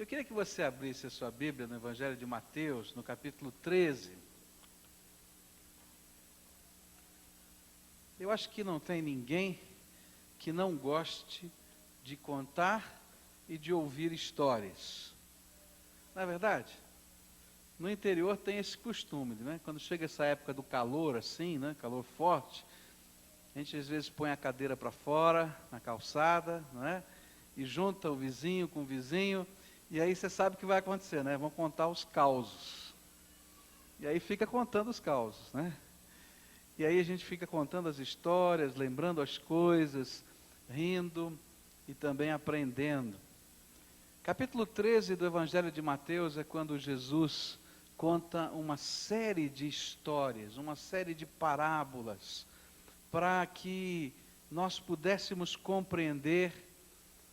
Eu queria que você abrisse a sua Bíblia no Evangelho de Mateus, no capítulo 13. Eu acho que não tem ninguém que não goste de contar e de ouvir histórias. Não é verdade? No interior tem esse costume, né? Quando chega essa época do calor assim, né? Calor forte, a gente às vezes põe a cadeira para fora, na calçada, não é? E junta o vizinho com o vizinho, e aí você sabe o que vai acontecer, né? Vão contar os causos. E aí fica contando os causos, né? E aí a gente fica contando as histórias, lembrando as coisas, rindo e também aprendendo. Capítulo 13 do Evangelho de Mateus é quando Jesus conta uma série de histórias, uma série de parábolas, para que nós pudéssemos compreender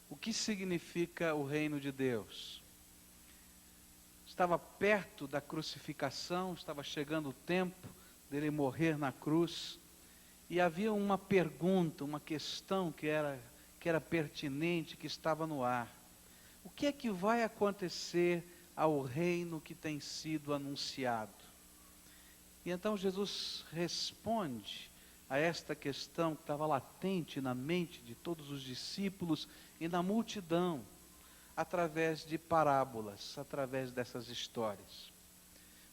o que significa o reino de Deus. Estava perto da crucificação, estava chegando o tempo dele morrer na cruz, e havia uma pergunta, uma questão que era pertinente, que estava no ar. O que é que vai acontecer ao reino que tem sido anunciado? E então Jesus responde a esta questão que estava latente na mente de todos os discípulos e na multidão, através de parábolas, através dessas histórias.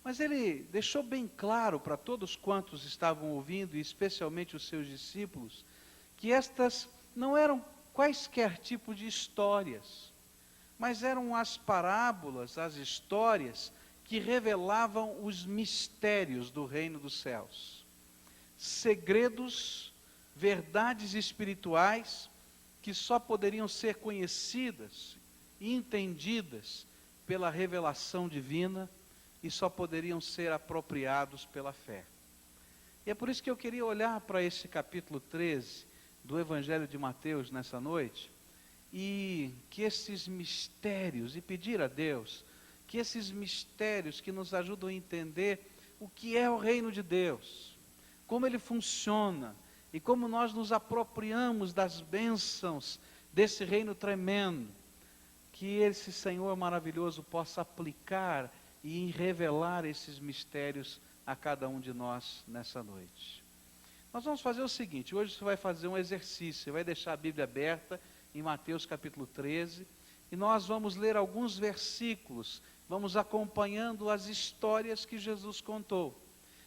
Mas ele deixou bem claro para todos quantos estavam ouvindo, e especialmente os seus discípulos, que estas não eram quaisquer tipo de histórias, mas eram as parábolas, as histórias que revelavam os mistérios do reino dos céus. Segredos, verdades espirituais que só poderiam ser conhecidas e entendidas pela revelação divina e só poderiam ser apropriados pela fé. E é por isso que eu queria olhar para esse capítulo 13 do Evangelho de Mateus nessa noite, e que esses mistérios, e pedir a Deus, que esses mistérios que nos ajudam a entender o que é o reino de Deus, como ele funciona, e como nós nos apropriamos das bênçãos desse reino tremendo, que esse Senhor maravilhoso possa aplicar e revelar esses mistérios a cada um de nós nessa noite. Nós vamos fazer o seguinte: hoje você vai fazer um exercício, você vai deixar a Bíblia aberta em Mateus capítulo 13, e nós vamos ler alguns versículos, vamos acompanhando as histórias que Jesus contou.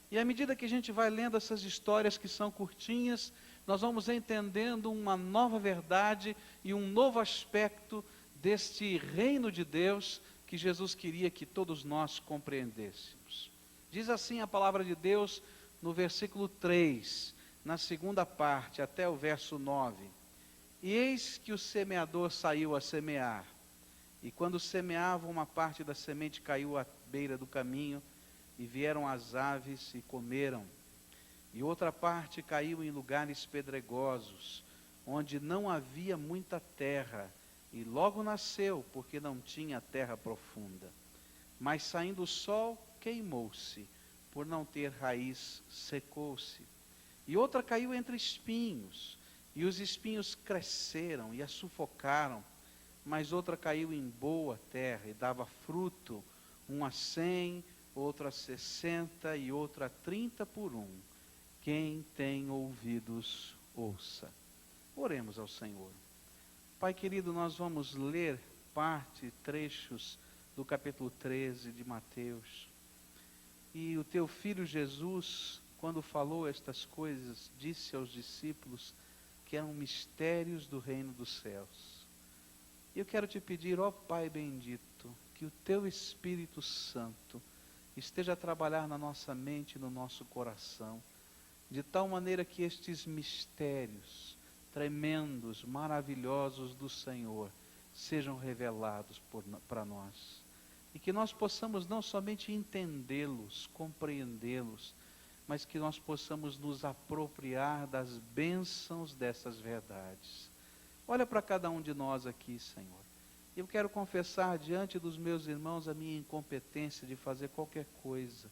E à medida que a gente vai lendo essas histórias que são curtinhas, nós vamos entendendo uma nova verdade e um novo aspecto deste reino de Deus que Jesus queria que todos nós compreendêssemos. Diz assim a palavra de Deus no versículo 3, na segunda parte, até o verso 9. E eis que o semeador saiu a semear, e quando semeava, uma parte da semente caiu à beira do caminho, e vieram as aves e comeram. E outra parte caiu em lugares pedregosos, onde não havia muita terra, e logo nasceu, porque não tinha terra profunda. Mas saindo o sol, queimou-se, por não ter raiz, secou-se. E outra caiu entre espinhos, e os espinhos cresceram e a sufocaram. Mas outra caiu em boa terra, e dava fruto, uma a 100, outra a 60, e outra a 30 por um. Quem tem ouvidos, ouça. Oremos ao Senhor. Pai querido, nós vamos ler trechos do capítulo 13 de Mateus. E o teu filho Jesus, quando falou estas coisas, disse aos discípulos que eram mistérios do reino dos céus. E eu quero te pedir, ó Pai bendito, que o teu Espírito Santo esteja a trabalhar na nossa mente e no nosso coração, de tal maneira que estes mistérios tremendos, maravilhosos do Senhor sejam revelados para nós. E que nós possamos não somente entendê-los, compreendê-los, mas que nós possamos nos apropriar das bênçãos dessas verdades. Olha para cada um de nós aqui, Senhor. Eu quero confessar diante dos meus irmãos a minha incompetência de fazer qualquer coisa.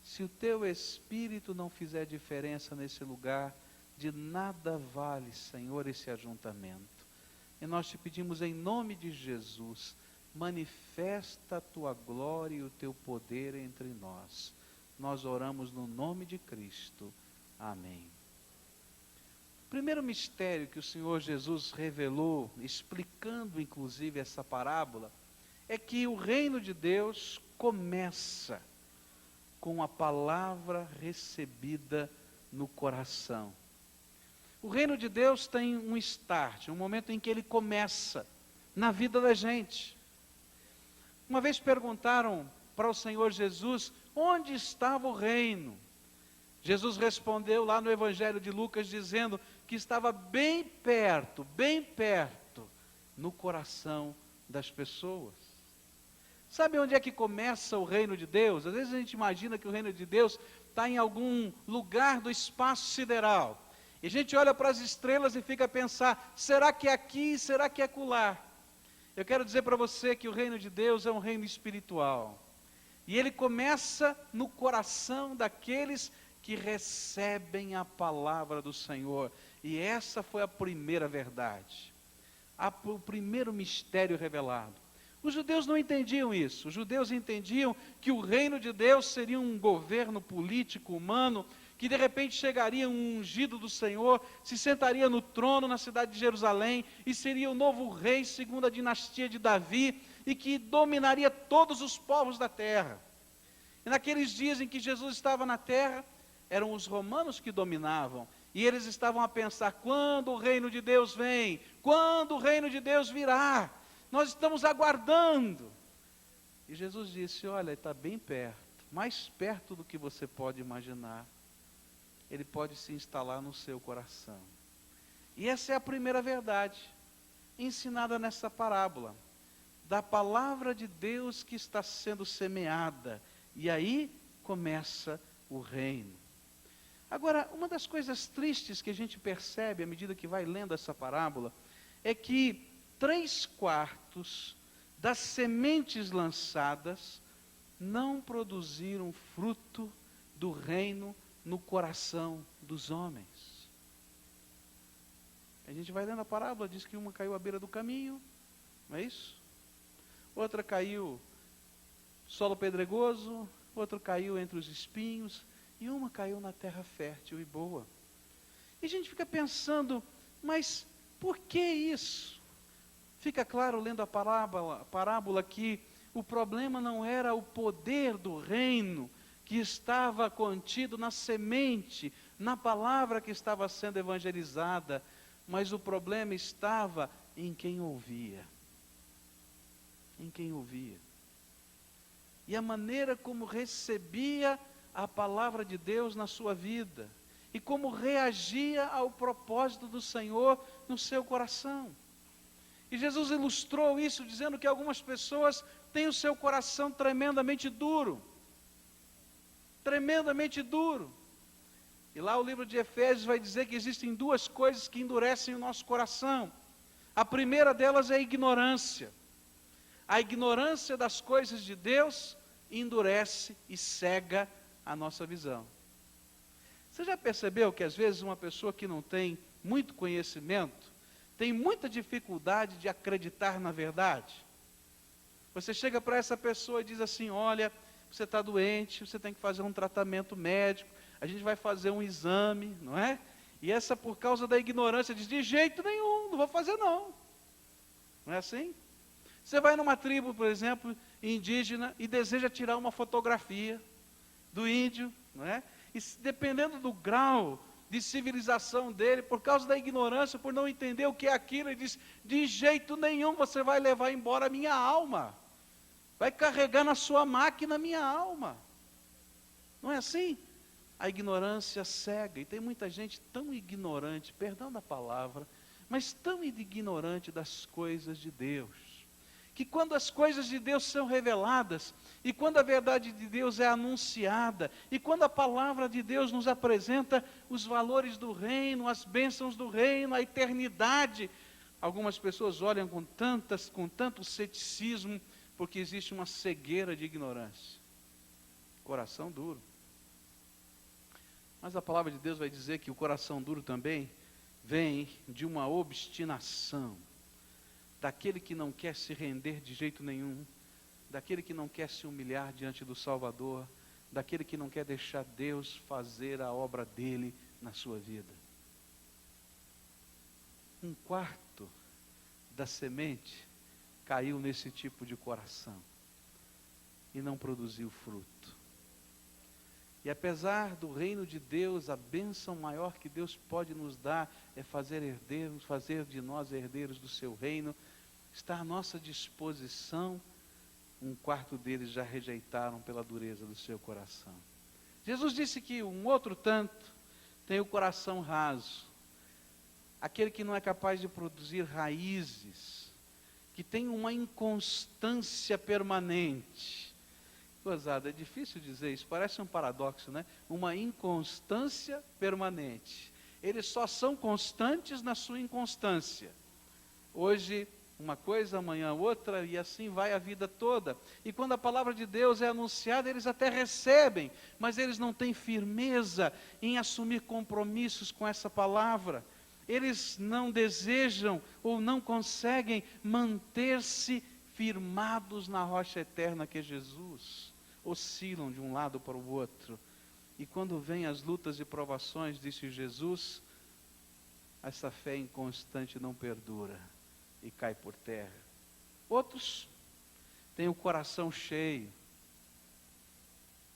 Se o teu Espírito não fizer diferença nesse lugar, de nada vale, Senhor, esse ajuntamento. E nós te pedimos em nome de Jesus, manifesta a tua glória e o teu poder entre nós. Nós oramos no nome de Cristo. Amém. O primeiro mistério que o Senhor Jesus revelou, explicando inclusive essa parábola, é que o reino de Deus começa com a palavra recebida no coração. O reino de Deus tem um start, um momento em que ele começa na vida da gente. Uma vez perguntaram para o Senhor Jesus onde estava o reino. Jesus respondeu lá no Evangelho de Lucas dizendo que estava bem perto, no coração das pessoas. Sabe onde é que começa o reino de Deus? Às vezes a gente imagina que o reino de Deus está em algum lugar do espaço sideral. E a gente olha para as estrelas e fica a pensar, será que é aqui, será que é acolá? Eu quero dizer para você que o reino de Deus é um reino espiritual. E ele começa no coração daqueles que recebem a palavra do Senhor. E essa foi a primeira verdade. O primeiro mistério revelado. Os judeus não entendiam isso. Os judeus entendiam que o reino de Deus seria um governo político, humano, que de repente chegaria um ungido do Senhor, se sentaria no trono na cidade de Jerusalém, e seria o novo rei segundo a dinastia de Davi, e que dominaria todos os povos da terra. E naqueles dias em que Jesus estava na terra, eram os romanos que dominavam, e eles estavam a pensar, quando o reino de Deus vem? Quando o reino de Deus virá? Nós estamos aguardando. E Jesus disse, olha, está bem perto, mais perto do que você pode imaginar. Ele pode se instalar no seu coração. E essa é a primeira verdade, ensinada nessa parábola, da palavra de Deus que está sendo semeada, e aí começa o reino. Agora, uma das coisas tristes que a gente percebe à medida que vai lendo essa parábola, é que 3/4 das sementes lançadas não produziram fruto do reino no coração dos homens. A gente vai lendo a parábola, diz que uma caiu à beira do caminho, não é isso? Outra caiu solo pedregoso, outra caiu entre os espinhos, e uma caiu na terra fértil e boa. E a gente fica pensando, mas por que isso? Fica claro, lendo a parábola, que o problema não era o poder do reino que estava contido na semente, na palavra que estava sendo evangelizada, mas o problema estava em quem ouvia. Em quem ouvia. E a maneira como recebia a palavra de Deus na sua vida, e como reagia ao propósito do Senhor no seu coração. E Jesus ilustrou isso dizendo que algumas pessoas têm o seu coração tremendamente duro. Tremendamente duro. E lá o livro de Efésios vai dizer que existem duas coisas que endurecem o nosso coração. A primeira delas é a ignorância. A ignorância das coisas de Deus endurece e cega a nossa visão. Você já percebeu que às vezes uma pessoa que não tem muito conhecimento, tem muita dificuldade de acreditar na verdade? Você chega para essa pessoa e diz assim, olha, você está doente, você tem que fazer um tratamento médico, a gente vai fazer um exame, não é? E essa, por causa da ignorância, diz, de jeito nenhum, não vou fazer não. Não é assim? Você vai numa tribo, por exemplo, indígena, e deseja tirar uma fotografia do índio, não é? E dependendo do grau de civilização dele, por causa da ignorância, por não entender o que é aquilo, ele diz, de jeito nenhum você vai levar embora a minha alma. Vai carregar na sua máquina a minha alma. Não é assim? A ignorância cega, e tem muita gente tão ignorante, perdão da palavra, mas tão ignorante das coisas de Deus, que quando as coisas de Deus são reveladas, e quando a verdade de Deus é anunciada, e quando a palavra de Deus nos apresenta os valores do reino, as bênçãos do reino, a eternidade, algumas pessoas olham com tanto ceticismo, porque existe uma cegueira de ignorância. Coração duro. Mas a palavra de Deus vai dizer que o coração duro também vem de uma obstinação. daquele que não quer se render de jeito nenhum, daquele que não quer se humilhar diante do Salvador, daquele que não quer deixar Deus fazer a obra dele na sua vida. Um quarto da semente caiu nesse tipo de coração e não produziu fruto. E apesar do reino de Deus, a bênção maior que Deus pode nos dar é fazer herdeiros, fazer de nós herdeiros do seu reino, está à nossa disposição. Um quarto deles já rejeitaram pela dureza do seu coração. Jesus disse que um outro tanto tem o coração raso, aquele que não é capaz de produzir raízes, que tem uma inconstância permanente. Gozada, é difícil dizer isso, parece um paradoxo, né? Uma inconstância permanente. Eles só são constantes na sua inconstância. Hoje uma coisa, amanhã outra, e assim vai a vida toda. E quando a palavra de Deus é anunciada, eles até recebem, mas eles não têm firmeza em assumir compromissos com essa palavra. Eles não desejam ou não conseguem manter-se firmados na rocha eterna que é Jesus. Oscilam de um lado para o outro. E quando vêm as lutas e provações, disse Jesus, essa fé inconstante não perdura e cai por terra. Outros têm o coração cheio.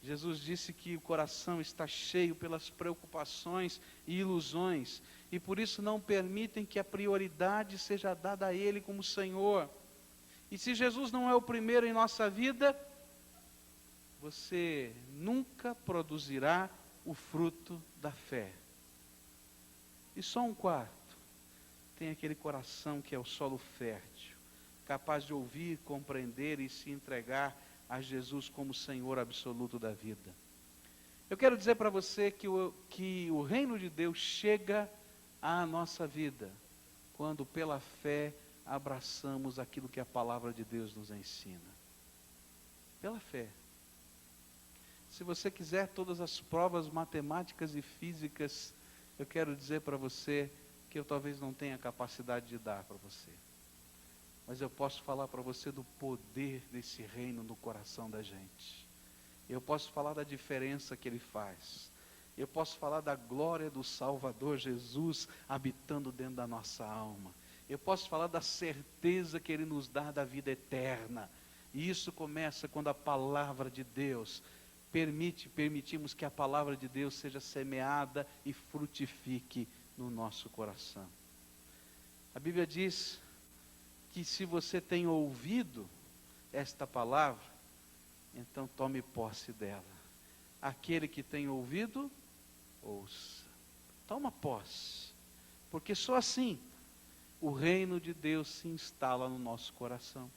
Jesus disse que o coração está cheio pelas preocupações e ilusões, e por isso não permitem que a prioridade seja dada a Ele como Senhor. E se Jesus não é o primeiro em nossa vida, você nunca produzirá o fruto da fé. E só um quarto tem aquele coração que é o solo fértil, capaz de ouvir, compreender e se entregar a Jesus como Senhor absoluto da vida. Eu quero dizer para você que o reino de Deus chega à nossa vida quando pela fé abraçamos aquilo que a palavra de Deus nos ensina. Pela fé. Se você quiser todas as provas matemáticas e físicas, eu quero dizer para você que eu talvez não tenha capacidade de dar para você. Mas eu posso falar para você do poder desse reino no coração da gente. Eu posso falar da diferença que ele faz. Eu posso falar da glória do Salvador Jesus habitando dentro da nossa alma. Eu posso falar da certeza que ele nos dá da vida eterna. E isso começa quando a palavra de Deus permitimos que a palavra de Deus seja semeada e frutifique no nosso coração. A Bíblia diz que se você tem ouvido esta palavra, então tome posse dela. Aquele que tem ouvido, ouça. Toma posse. Porque só assim o reino de Deus se instala no nosso coração.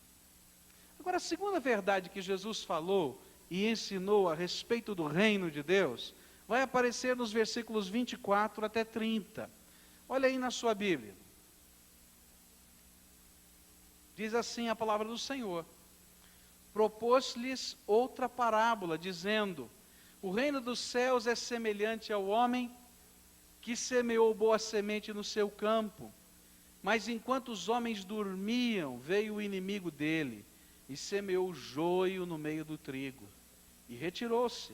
Agora, a segunda verdade que Jesus falou e ensinou a respeito do reino de Deus, vai aparecer nos versículos 24 até 30. Olha aí na sua Bíblia. Diz assim a palavra do Senhor. Propôs-lhes outra parábola, dizendo, o reino dos céus é semelhante ao homem que semeou boa semente no seu campo. Mas enquanto os homens dormiam, veio o inimigo dele e semeou joio no meio do trigo. E retirou-se.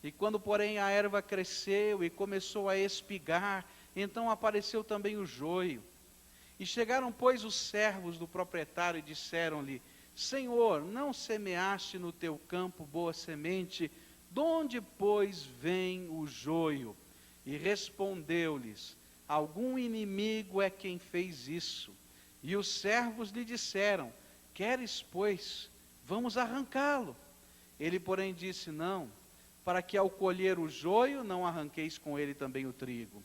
E quando, porém, a erva cresceu e começou a espigar, então apareceu também o joio. E chegaram, pois, os servos do proprietário e disseram-lhe, Senhor, não semeaste no teu campo boa semente? De onde, pois, vem o joio? E respondeu-lhes, algum inimigo é quem fez isso. E os servos lhe disseram, queres, pois, vamos arrancá-lo? Ele, porém, disse, não, para que ao colher o joio, não arranqueis com ele também o trigo.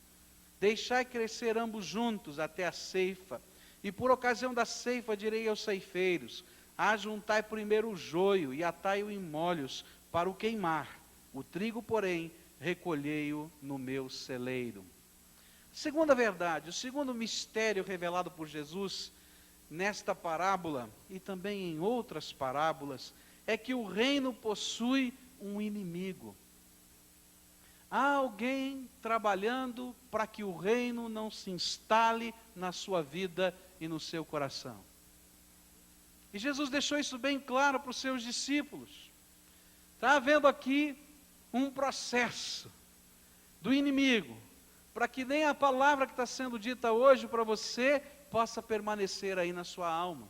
Deixai crescer ambos juntos até a ceifa, e por ocasião da ceifa direi aos ceifeiros, ajuntai primeiro o joio e atai-o em molhos para o queimar, o trigo, porém, recolhei-o no meu celeiro. Segunda verdade, o segundo mistério revelado por Jesus nesta parábola e também em outras parábolas, é que o reino possui um inimigo. Há alguém trabalhando para que o reino não se instale na sua vida e no seu coração. E Jesus deixou isso bem claro para os seus discípulos. Está havendo aqui um processo do inimigo, para que nem a palavra que está sendo dita hoje para você possa permanecer aí na sua alma.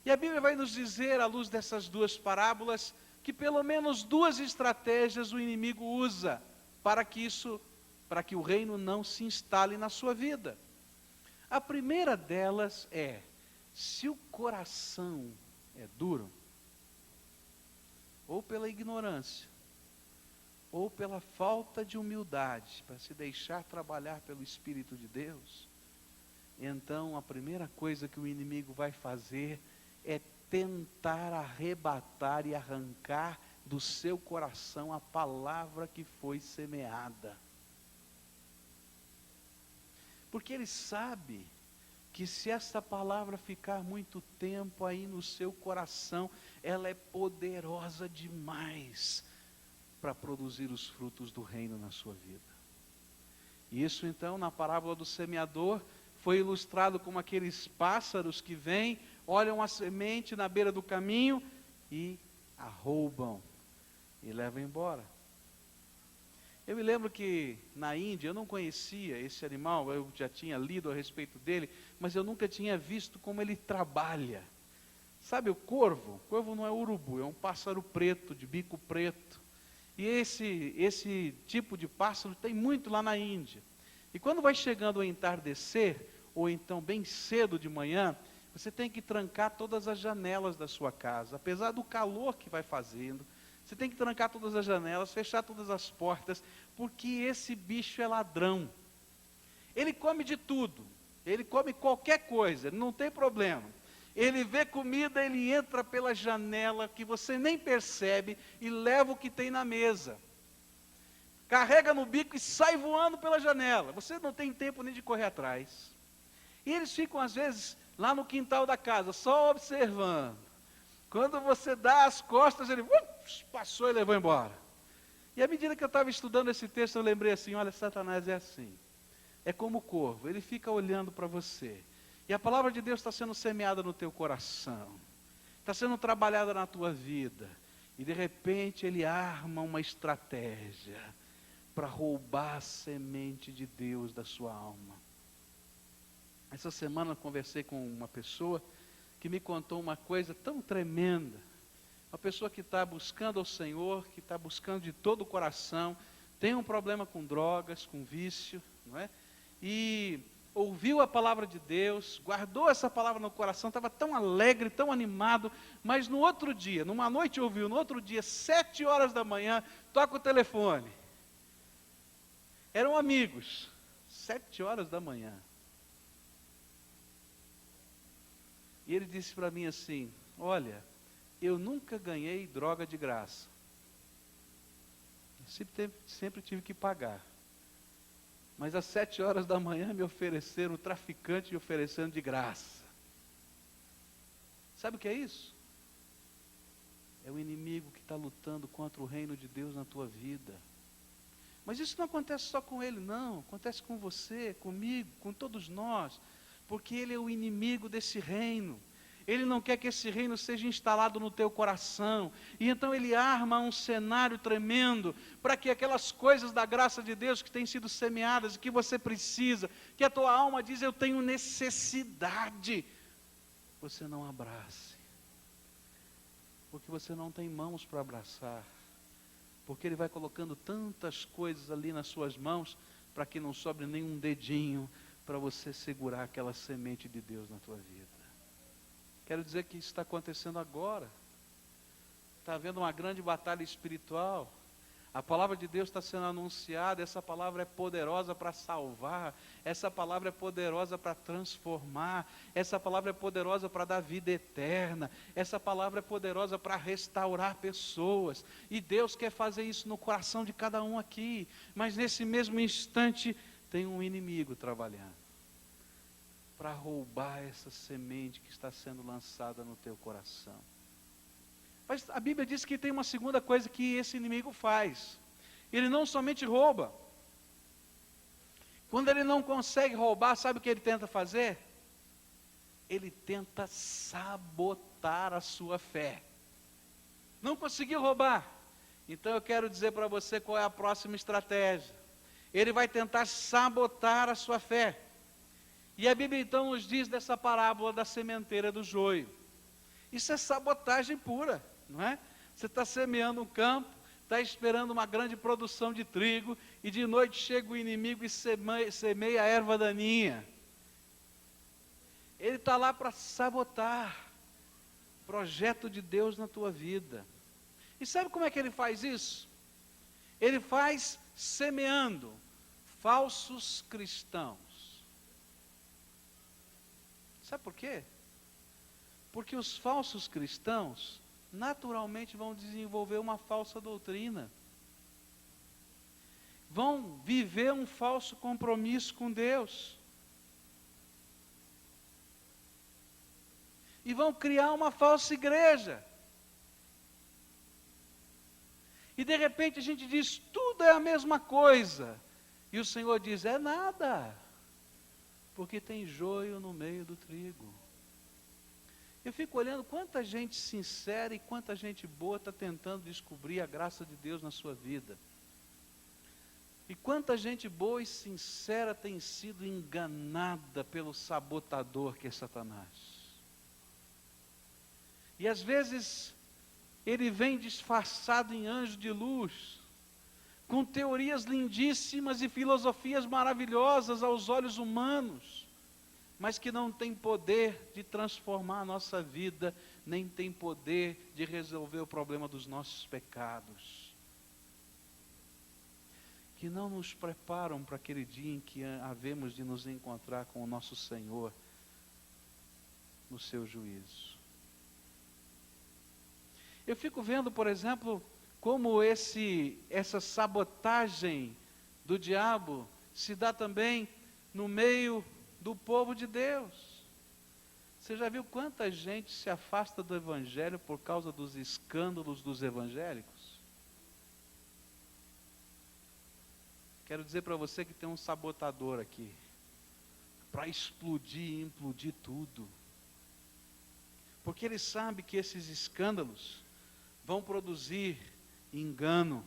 E a Bíblia vai nos dizer, à luz dessas duas parábolas, que pelo menos duas estratégias o inimigo usa para que o reino não se instale na sua vida. A primeira delas é, se o coração é duro, ou pela ignorância, ou pela falta de humildade, para se deixar trabalhar pelo Espírito de Deus, então a primeira coisa que o inimigo vai fazer é tentar arrebatar e arrancar do seu coração a palavra que foi semeada. Porque ele sabe que se essa palavra ficar muito tempo aí no seu coração, ela é poderosa demais para produzir os frutos do reino na sua vida. Isso então, na parábola do semeador, foi ilustrado como aqueles pássaros que vêm, olham a semente na beira do caminho e a roubam e levam embora. Eu me lembro que na Índia eu não conhecia esse animal, eu já tinha lido a respeito dele, mas eu nunca tinha visto como ele trabalha. Sabe o corvo? O corvo não é urubu, é um pássaro preto, de bico preto. E esse tipo de pássaro tem muito lá na Índia. E quando vai chegando o entardecer, ou então bem cedo de manhã, você tem que trancar todas as janelas da sua casa, apesar do calor que vai fazendo. Você tem que trancar todas as janelas, fechar todas as portas, porque esse bicho é ladrão. Ele come de tudo, ele come qualquer coisa, não tem problema. Ele vê comida, ele entra pela janela que você nem percebe e leva o que tem na mesa. Carrega no bico e sai voando pela janela. Você não tem tempo nem de correr atrás. E eles ficam às vezes lá no quintal da casa, só observando. Quando você dá as costas, ele passou e levou embora. E à medida que eu estava estudando esse texto, eu lembrei assim, olha, Satanás é assim. É como o corvo, ele fica olhando para você. E a palavra de Deus está sendo semeada no teu coração. Está sendo trabalhada na tua vida. E de repente ele arma uma estratégia para roubar a semente de Deus da sua alma. Essa semana eu conversei com uma pessoa que me contou uma coisa tão tremenda. Uma pessoa que está buscando ao Senhor, que está buscando de todo o coração, tem um problema com drogas, com vício, não é? E ouviu a palavra de Deus, guardou essa palavra no coração, estava tão alegre, tão animado, mas no outro dia, numa noite ouviu, no outro dia, 7 horas da manhã, toca o telefone. Eram amigos, 7 horas da manhã. E ele disse para mim assim, olha, eu nunca ganhei droga de graça. Sempre tive que pagar. Mas às 7 horas da manhã me ofereceram, um traficante me oferecendo de graça. Sabe o que é isso? É o inimigo que está lutando contra o reino de Deus na tua vida. Mas isso não acontece só com ele, não. Acontece com você, comigo, com todos nós. Porque ele é o inimigo desse reino. Ele não quer que esse reino seja instalado no teu coração. E então ele arma um cenário tremendo para que aquelas coisas da graça de Deus que têm sido semeadas e que você precisa, que a tua alma diz, eu tenho necessidade, você não abrace. Porque você não tem mãos para abraçar. Porque ele vai colocando tantas coisas ali nas suas mãos para que não sobre nenhum dedinho para você segurar aquela semente de Deus na tua vida. Quero dizer que isso está acontecendo agora. Está havendo uma grande batalha espiritual. A palavra de Deus está sendo anunciada. Essa palavra é poderosa para salvar. Essa palavra é poderosa para transformar. Essa palavra é poderosa para dar vida eterna. Essa palavra é poderosa para restaurar pessoas. E Deus quer fazer isso no coração de cada um aqui. Mas nesse mesmo instante tem um inimigo trabalhando para roubar essa semente que está sendo lançada no teu coração. Mas a Bíblia diz que tem uma segunda coisa que esse inimigo faz. Ele não somente rouba. Quando ele não consegue roubar, sabe o que ele tenta fazer? ele tenta sabotar a sua fé. Não conseguiu roubar. Então eu quero dizer para você qual é a próxima estratégia. Ele vai tentar sabotar a sua fé. E a Bíblia então nos diz dessa parábola da sementeira do joio. Isso é sabotagem pura, não é? Você está semeando um campo, está esperando uma grande produção de trigo, e de noite chega o inimigo e semeia a erva daninha. Ele está lá para sabotar o projeto de Deus na tua vida. E sabe como é que ele faz isso? Ele faz semeando falsos cristãos. Sabe por quê? Porque os falsos cristãos naturalmente vão desenvolver uma falsa doutrina. Vão viver um falso compromisso com Deus. E vão criar uma falsa igreja. E de repente a gente diz, tudo é a mesma coisa. E o Senhor diz, é nada. Porque tem joio no meio do trigo. Eu fico olhando quanta gente sincera e quanta gente boa está tentando descobrir a graça de Deus na sua vida. E quanta gente boa e sincera tem sido enganada pelo sabotador que é Satanás. E às vezes ele vem disfarçado em anjo de luz, com teorias lindíssimas e filosofias maravilhosas aos olhos humanos, mas que não tem poder de transformar a nossa vida, nem tem poder de resolver o problema dos nossos pecados. Que não nos preparam para aquele dia em que havemos de nos encontrar com o nosso Senhor no seu juízo. Eu fico vendo, por exemplo, como essa sabotagem do diabo se dá também no meio do povo de Deus. Você já viu quanta gente se afasta do Evangelho por causa dos escândalos dos evangélicos? Quero dizer para você que tem um sabotador aqui, para explodir e implodir tudo. Porque ele sabe que esses escândalos vão produzir engano,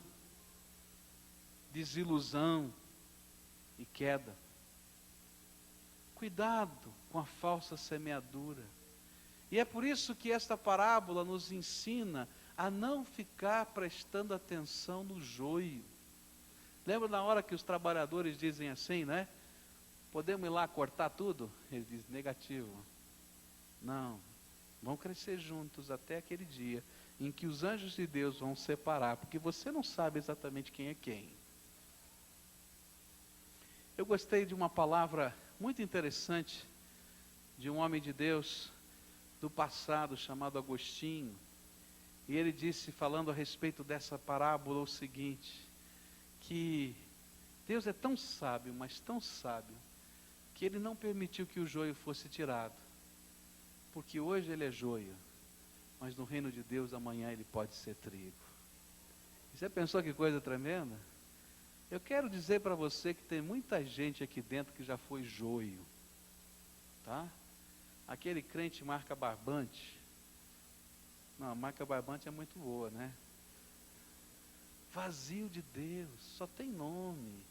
desilusão e queda. Cuidado com a falsa semeadura. E é por isso que esta parábola nos ensina a não ficar prestando atenção no joio. Lembra na hora que os trabalhadores dizem assim, né? Podemos ir lá cortar tudo? Ele diz, negativo. Não, vão crescer juntos até aquele dia em que os anjos de Deus vão separar, porque você não sabe exatamente quem é quem. Eu gostei de uma palavra muito interessante de um homem de Deus do passado chamado Agostinho, e ele disse, falando a respeito dessa parábola, o seguinte, que Deus é tão sábio, mas tão sábio, que ele não permitiu que o joio fosse tirado, porque hoje ele é joio, mas no reino de Deus amanhã ele pode ser trigo. Você pensou que coisa tremenda? Eu quero dizer para você que tem muita gente aqui dentro que já foi joio, tá? Aquele crente marca barbante, não, a marca barbante é muito boa, né? Vazio de Deus, só tem nome,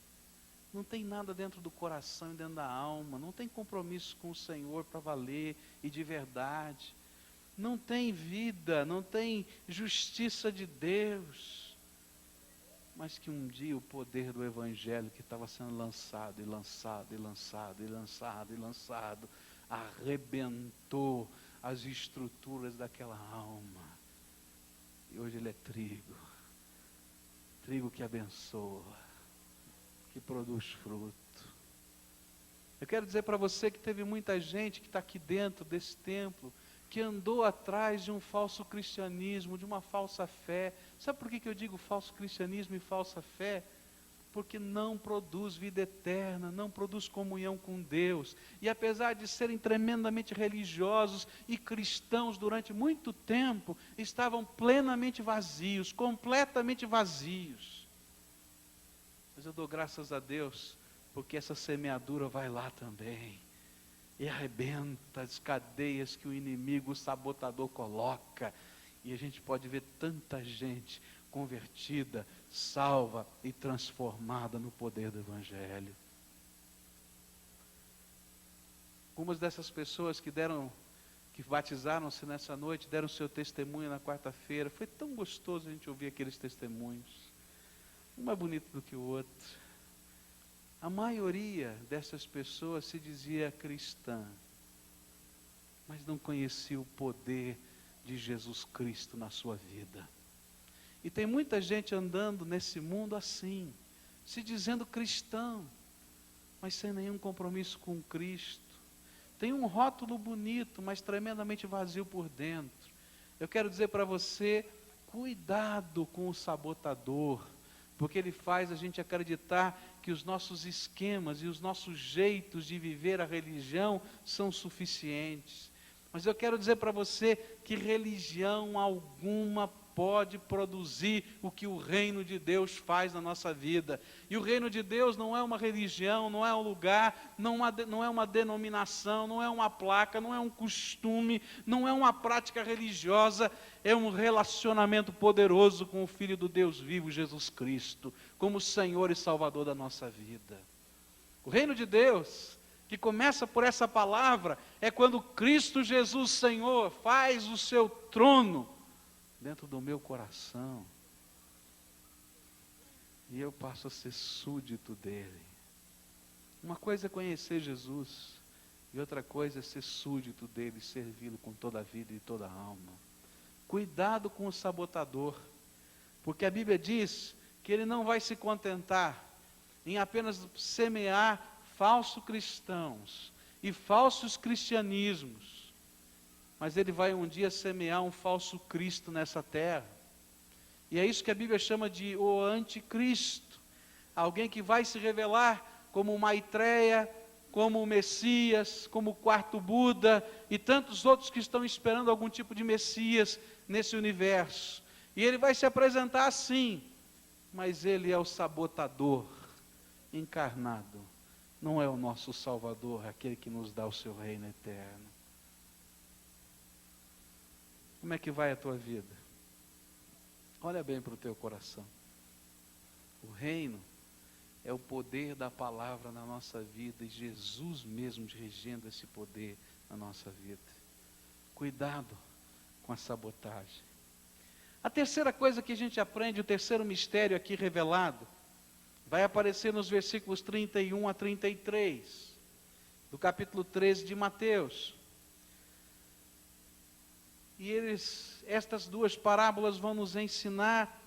não tem nada dentro do coração e dentro da alma, não tem compromisso com o Senhor para valer e de verdade, não tem vida, não tem justiça de Deus, mas que um dia o poder do Evangelho que estava sendo lançado, e lançado, e lançado, e lançado, e lançado, arrebentou as estruturas daquela alma, e hoje ele é trigo, trigo que abençoa, que produz fruto. Eu quero dizer para você que teve muita gente que está aqui dentro desse templo, que andou atrás de um falso cristianismo, de uma falsa fé. Sabe por que eu digo falso cristianismo e falsa fé? Porque não produz vida eterna, não produz comunhão com Deus. E apesar de serem tremendamente religiosos e cristãos durante muito tempo, estavam plenamente vazios, completamente vazios. Mas eu dou graças a Deus, porque essa semeadura vai lá também. e arrebenta as cadeias que o inimigo, o sabotador coloca. E a gente pode ver tanta gente convertida, salva e transformada no poder do Evangelho. Algumas dessas pessoas que batizaram-se nessa noite, deram seu testemunho na quarta-feira. Foi tão gostoso a gente ouvir aqueles testemunhos. Um mais bonito do que o outro. A maioria dessas pessoas se dizia cristã, mas não conhecia o poder de Jesus Cristo na sua vida. E tem muita gente andando nesse mundo assim, se dizendo cristão, mas sem nenhum compromisso com Cristo. Tem um rótulo bonito, mas tremendamente vazio por dentro. Eu quero dizer para você, cuidado com o sabotador, porque ele faz a gente acreditar que os nossos esquemas e os nossos jeitos de viver a religião são suficientes. Mas eu quero dizer para você que religião alguma pode produzir o que o reino de Deus faz na nossa vida. E o reino de Deus não é uma religião, não é um lugar, não é uma denominação, não é uma placa, não é um costume, não é uma prática religiosa, é um relacionamento poderoso com o Filho do Deus vivo, Jesus Cristo, como Senhor e Salvador da nossa vida. O reino de Deus, que começa por essa palavra, é quando Cristo Jesus Senhor faz o seu trono dentro do meu coração, e eu passo a ser súdito dele. Uma coisa é conhecer Jesus, e outra coisa é ser súdito dele, servi-lo com toda a vida e toda a alma. Cuidado com o sabotador, porque a Bíblia diz que ele não vai se contentar em apenas semear falsos cristãos e falsos cristianismos, mas ele vai um dia semear um falso Cristo nessa terra. E é isso que a Bíblia chama de o anticristo. Alguém que vai se revelar como o Maitreya, como o Messias, como o quarto Buda e tantos outros que estão esperando algum tipo de Messias nesse universo. E ele vai se apresentar assim, mas ele é o sabotador encarnado. Não é o nosso Salvador, aquele que nos dá o seu reino eterno. Como é que vai a tua vida? Olha bem para o teu coração. O reino é o poder da palavra na nossa vida, e Jesus mesmo regendo esse poder na nossa vida. Cuidado com a sabotagem. A terceira coisa que a gente aprende, o terceiro mistério aqui revelado, vai aparecer nos versículos 31 a 33, do capítulo 13 de Mateus. E estas duas parábolas vão nos ensinar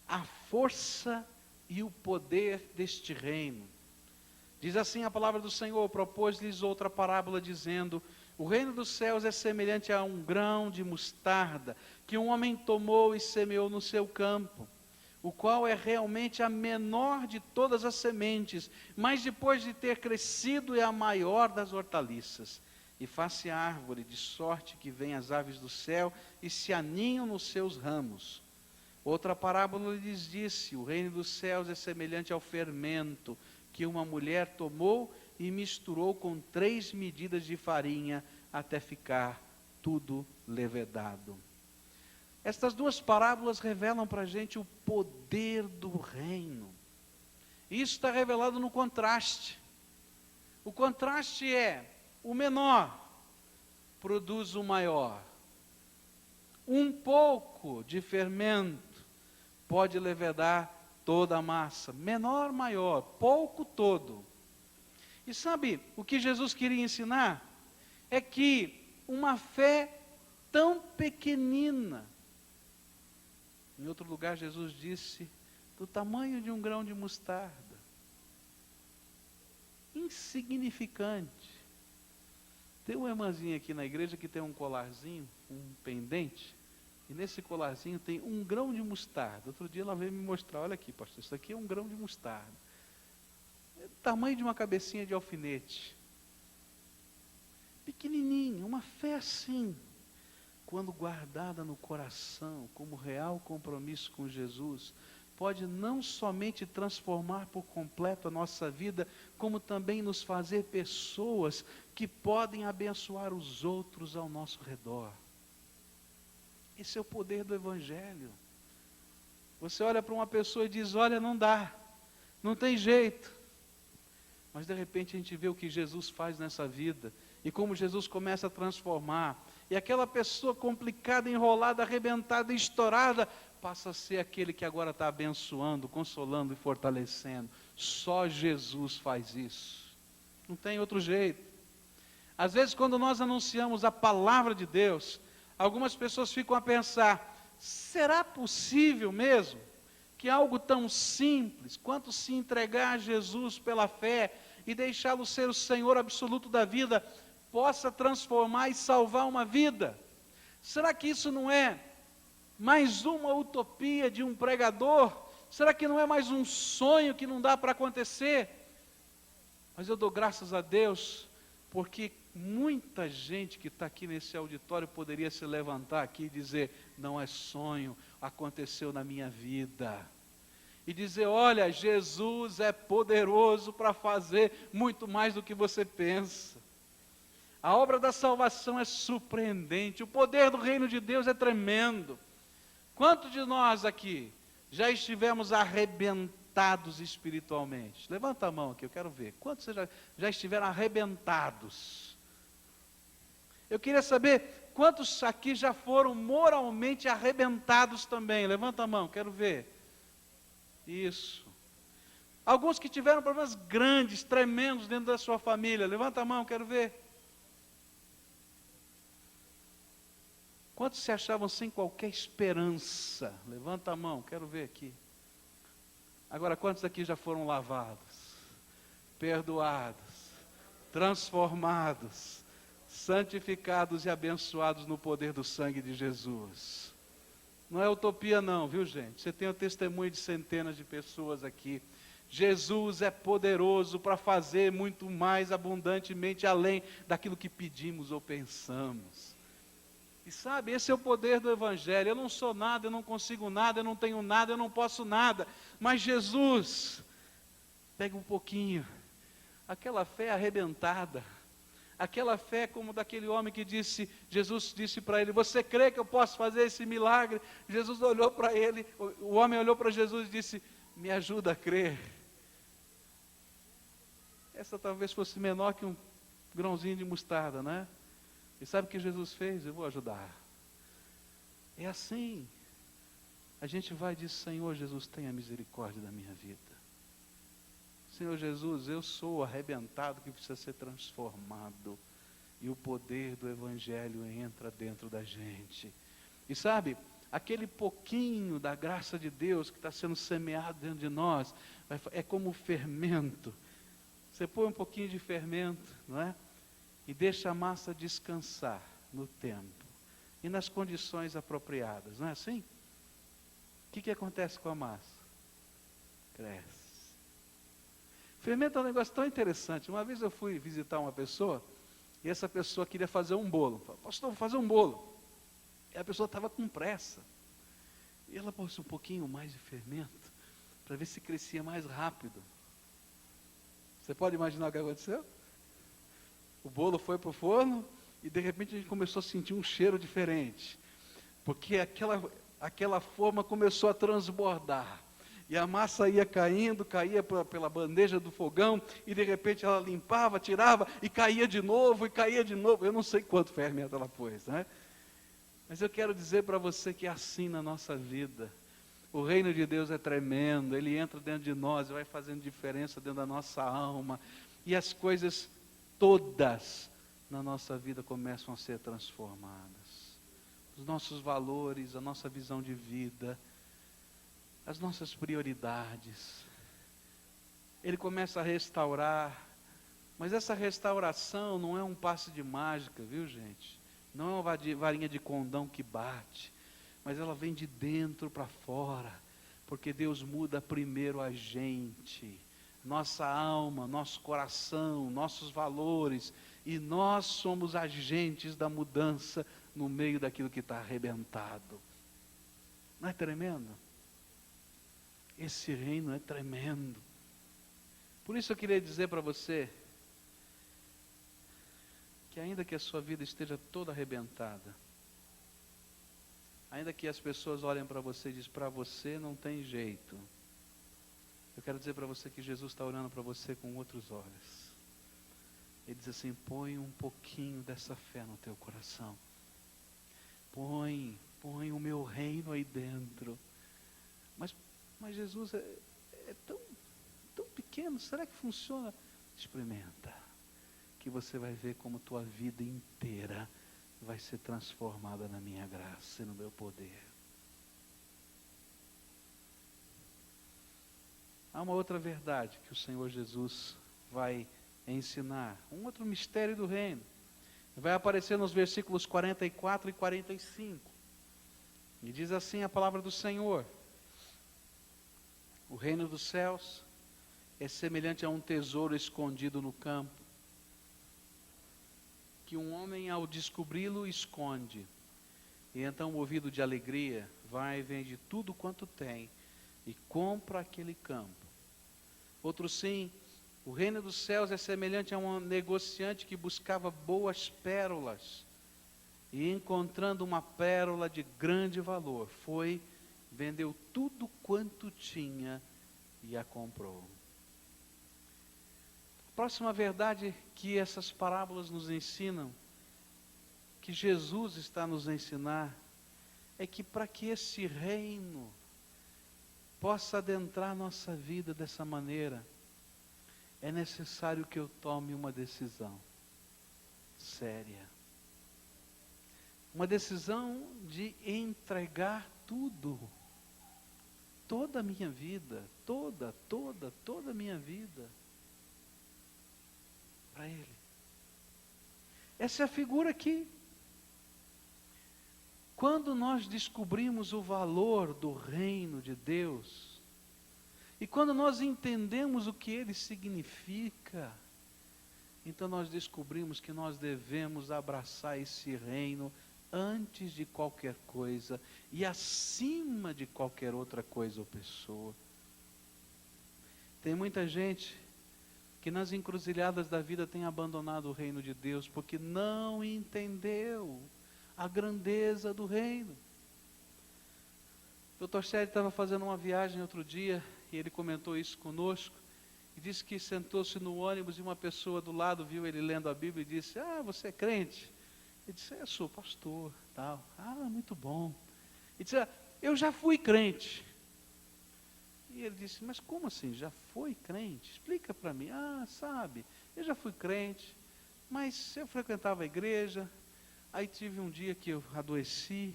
a força e o poder deste reino. Diz assim a palavra do Senhor: propôs-lhes outra parábola dizendo: o reino dos céus é semelhante a um grão de mostarda, que um homem tomou e semeou no seu campo, o qual é realmente a menor de todas as sementes, mas depois de ter crescido é a maior das hortaliças. E faz-se árvore, de sorte que vêm as aves do céu e se aninham nos seus ramos. Outra parábola lhes disse: o reino dos céus é semelhante ao fermento, que uma mulher tomou e misturou com 3 medidas de farinha, até ficar tudo levedado. Estas duas parábolas revelam para a gente o poder do reino. Isso está revelado no contraste. O contraste é: o menor produz o maior. Um pouco de fermento pode levedar toda a massa. Menor, maior, pouco, todo. E sabe o que Jesus queria ensinar? É que uma fé tão pequenina, em outro lugar Jesus disse, do tamanho de um grão de mostarda, insignificante. Tem uma irmãzinha aqui na igreja que tem um colarzinho, um pendente, e nesse colarzinho tem um grão de mostarda. Outro dia ela veio me mostrar: olha aqui, pastor, isso aqui é um grão de mostarda. É do tamanho de uma cabecinha de alfinete. Pequenininha, uma fé assim, quando guardada no coração, como real compromisso com Jesus, pode não somente transformar por completo a nossa vida, como também nos fazer pessoas que podem abençoar os outros ao nosso redor. Esse é o poder do Evangelho. Você olha para uma pessoa e diz, olha, não dá, não tem jeito. Mas de repente a gente vê o que Jesus faz nessa vida, e como Jesus começa a transformar, e aquela pessoa complicada, enrolada, arrebentada, estourada, passa a ser aquele que agora está abençoando, consolando e fortalecendo. Só Jesus faz isso. Não tem outro jeito. Às vezes quando nós anunciamos a palavra de Deus, algumas pessoas ficam a pensar, será possível mesmo que algo tão simples quanto se entregar a Jesus pela fé e deixá-lo ser o Senhor absoluto da vida, possa transformar e salvar uma vida? Será que isso não é mais uma utopia de um pregador? Será que não é mais um sonho que não dá para acontecer? Mas eu dou graças a Deus, porque muita gente que está aqui nesse auditório poderia se levantar aqui e dizer, não é sonho, aconteceu na minha vida. E dizer, olha, Jesus é poderoso para fazer muito mais do que você pensa. A obra da salvação é surpreendente, o poder do reino de Deus é tremendo. Quantos de nós aqui já estivemos arrebentados espiritualmente? Levanta a mão aqui, eu quero ver. Quantos já estiveram arrebentados? Eu queria saber, quantos aqui já foram moralmente arrebentados também? Levanta a mão, quero ver. Isso. Alguns que tiveram problemas grandes, tremendos dentro da sua família. Levanta a mão, quero ver. Quantos se achavam sem qualquer esperança? Levanta a mão, quero ver aqui. Agora, quantos aqui já foram lavados, perdoados, transformados, santificados e abençoados no poder do sangue de Jesus? Não é utopia não, viu gente? Você tem o testemunho de centenas de pessoas aqui. Jesus é poderoso para fazer muito mais abundantemente além daquilo que pedimos ou pensamos. E sabe, esse é o poder do Evangelho. Eu não sou nada, eu não consigo nada, eu não tenho nada, eu não posso nada. Mas Jesus, pega um pouquinho, aquela fé arrebentada, aquela fé como daquele homem que disse, Jesus disse para ele, você crê que eu posso fazer esse milagre? Jesus olhou para ele, o homem olhou para Jesus e disse, me ajuda a crer. Essa talvez fosse menor que um grãozinho de mostarda, né? E sabe o que Jesus fez? Eu vou ajudar. É assim. A gente vai e diz, Senhor Jesus, tenha misericórdia da minha vida. Senhor Jesus, eu sou arrebentado que precisa ser transformado. E o poder do Evangelho entra dentro da gente. E sabe, aquele pouquinho da graça de Deus que está sendo semeado dentro de nós, é como fermento. Você põe um pouquinho de fermento, não é? E deixa a massa descansar no tempo e nas condições apropriadas, não é assim? O que acontece com a massa? Cresce. Fermento é um negócio tão interessante. Uma vez eu fui visitar uma pessoa e essa pessoa queria fazer um bolo. Falei, pastor, vou fazer um bolo. E a pessoa estava com pressa. E ela pôs um pouquinho mais de fermento para ver se crescia mais rápido. Você pode imaginar o que aconteceu? O bolo foi para o forno e de repente a gente começou a sentir um cheiro diferente. Porque aquela forma começou a transbordar. E a massa ia caindo, caía pela bandeja do fogão, e de repente ela limpava, tirava, e caía de novo, e caía de novo. Eu não sei quanto fermento ela pôs, né? Mas eu quero dizer para você que é assim na nossa vida. O reino de Deus é tremendo, ele entra dentro de nós, vai fazendo diferença dentro da nossa alma. E as coisas todas na nossa vida começam a ser transformadas. Os nossos valores, a nossa visão de vida, as nossas prioridades. Ele começa a restaurar, mas essa restauração não é um passe de mágica, viu gente? Não é uma varinha de condão que bate, mas ela vem de dentro para fora, porque Deus muda primeiro a gente, nossa alma, nosso coração, nossos valores, e nós somos agentes da mudança no meio daquilo que está arrebentado. Não é tremendo? Esse reino é tremendo. Por isso eu queria dizer para você, que ainda que a sua vida esteja toda arrebentada, ainda que as pessoas olhem para você e dizem, para você não tem jeito, eu quero dizer para você que Jesus está olhando para você com outros olhos. Ele diz assim, põe um pouquinho dessa fé no teu coração. Põe o meu reino aí dentro. Mas Jesus é tão pequeno, será que funciona? Experimenta, que você vai ver como tua vida inteira vai ser transformada na minha graça e no meu poder. Há uma outra verdade que o Senhor Jesus vai ensinar, um outro mistério do reino. Vai aparecer nos versículos 44 e 45. E diz assim a palavra do Senhor: o reino dos céus é semelhante a um tesouro escondido no campo, que um homem ao descobri-lo esconde. E então, movido de alegria, vai e vende tudo quanto tem e compra aquele campo. Outro sim, o reino dos céus é semelhante a um negociante que buscava boas pérolas, e encontrando uma pérola de grande valor, foi, vendeu tudo quanto tinha e a comprou. A próxima verdade que essas parábolas nos ensinam, que Jesus está nos ensinar, é que para que esse reino possa adentrar nossa vida dessa maneira, é necessário que eu tome uma decisão séria. Uma decisão de entregar tudo, toda a minha vida, toda a minha vida, para Ele. Essa é a figura aqui. Quando nós descobrimos o valor do reino de Deus, e quando nós entendemos o que ele significa, então nós descobrimos que nós devemos abraçar esse reino antes de qualquer coisa e acima de qualquer outra coisa ou pessoa. Tem muita gente que nas encruzilhadas da vida tem abandonado o reino de Deus porque não entendeu a grandeza do reino. O Dr. Sérgio estava fazendo uma viagem outro dia e ele comentou isso conosco e disse que sentou-se no ônibus e uma pessoa do lado viu ele lendo a Bíblia e disse: ah, você é crente? Ele disse: eu sou pastor, tal. Ah, muito bom. Ele disse: ah, eu já fui crente. E ele disse: mas como assim, já foi crente? Explica para mim. Ah, sabe, eu já fui crente, mas eu frequentava a igreja, aí tive um dia que eu adoeci,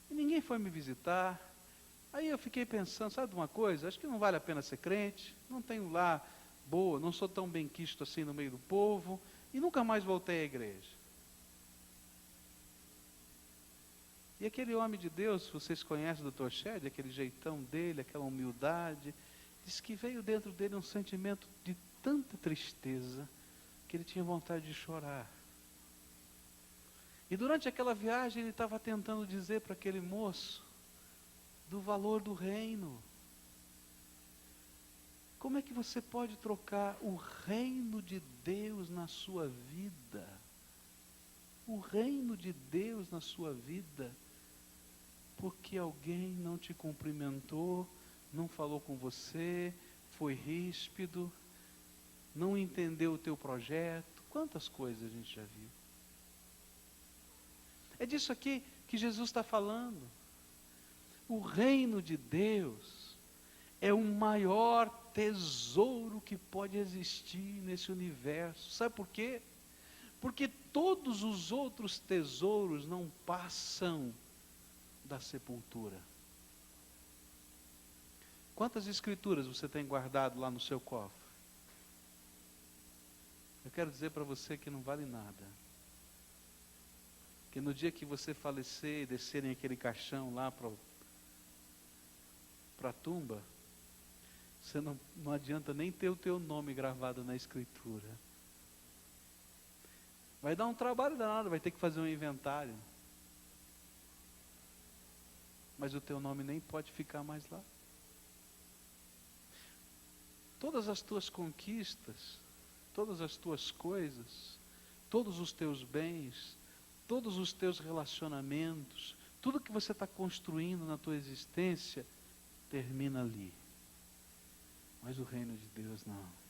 e ninguém foi me visitar, aí eu fiquei pensando, sabe de uma coisa? Acho que não vale a pena ser crente, não tenho lá boa, não sou tão bem quisto assim no meio do povo, e nunca mais voltei à igreja. E aquele homem de Deus, vocês conhecem o Dr. Shed, aquele jeitão dele, aquela humildade, diz que veio dentro dele um sentimento de tanta tristeza, que ele tinha vontade de chorar. E durante aquela viagem ele estava tentando dizer para aquele moço do valor do reino. Como é que você pode trocar o reino de Deus na sua vida? O reino de Deus na sua vida, porque alguém não te cumprimentou, não falou com você, foi ríspido, não entendeu o teu projeto. Quantas coisas a gente já viu. É disso aqui que Jesus está falando. O reino de Deus é o maior tesouro que pode existir nesse universo. Sabe por quê? Porque todos os outros tesouros não passam da sepultura. Quantas escrituras você tem guardado lá no seu cofre? Eu quero dizer para você que não vale nada. Que no dia que você falecer e descerem aquele caixão lá para a tumba, você não adianta nem ter o teu nome gravado na escritura. Vai dar um trabalho danado, vai ter que fazer um inventário. Mas o teu nome nem pode ficar mais lá. todas as tuas conquistas, todas as tuas coisas, todos os teus bens, todos os teus relacionamentos, tudo que você está construindo na tua existência, termina ali. Mas o reino de Deus não.